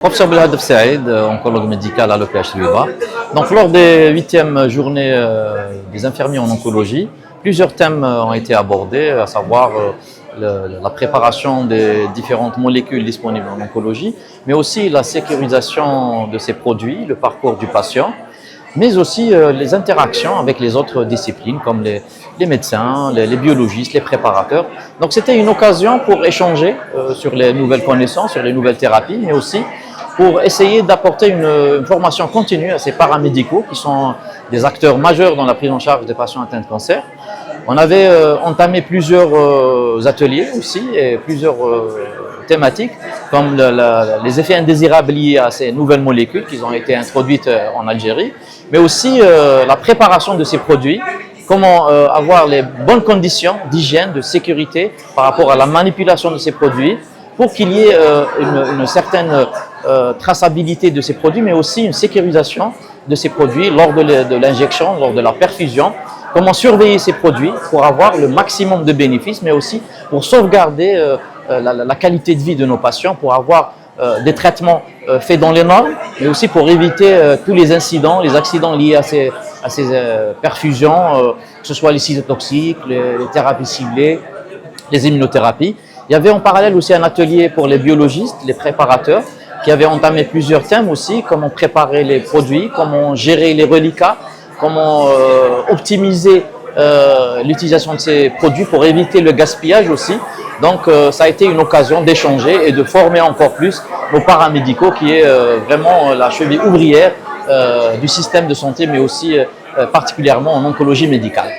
Professeur Belhadef Saïd, oncologue médical à l'EPH Louvain. Donc, lors des 8e journées des infirmiers en oncologie, plusieurs thèmes ont été abordés, à savoir la préparation des différentes molécules disponibles en oncologie, mais aussi la sécurisation de ces produits, le parcours du patient, mais aussi les interactions avec les autres disciplines comme les médecins, les biologistes, les préparateurs. Donc c'était une occasion pour échanger sur les nouvelles connaissances, sur les nouvelles thérapies, mais aussi pour essayer d'apporter une formation continue à ces paramédicaux qui sont des acteurs majeurs dans la prise en charge des patients atteints de cancer. On avait entamé plusieurs ateliers aussi et plusieurs thématiques comme les effets indésirables liés à ces nouvelles molécules qui ont été introduites en Algérie, mais aussi la préparation de ces produits, comment avoir les bonnes conditions d'hygiène, de sécurité par rapport à la manipulation de ces produits pour qu'il y ait une certaine traçabilité de ces produits, mais aussi une sécurisation de ces produits lors de l'injection, lors de la perfusion. Comment surveiller ces produits pour avoir le maximum de bénéfices, mais aussi pour sauvegarder la qualité de vie de nos patients, pour avoir des traitements faits dans les normes, mais aussi pour éviter tous les incidents, les accidents liés à ces perfusions, que ce soit les cytotoxiques, les thérapies ciblées, les immunothérapies. Il y avait en parallèle aussi un atelier pour les biologistes, les préparateurs, qui avaient entamé plusieurs thèmes aussi, comment préparer les produits, comment gérer les reliquats, comment optimiser l'utilisation de ces produits pour éviter le gaspillage aussi. Donc ça a été une occasion d'échanger et de former encore plus nos paramédicaux qui est vraiment la cheville ouvrière du système de santé, mais aussi particulièrement en oncologie médicale.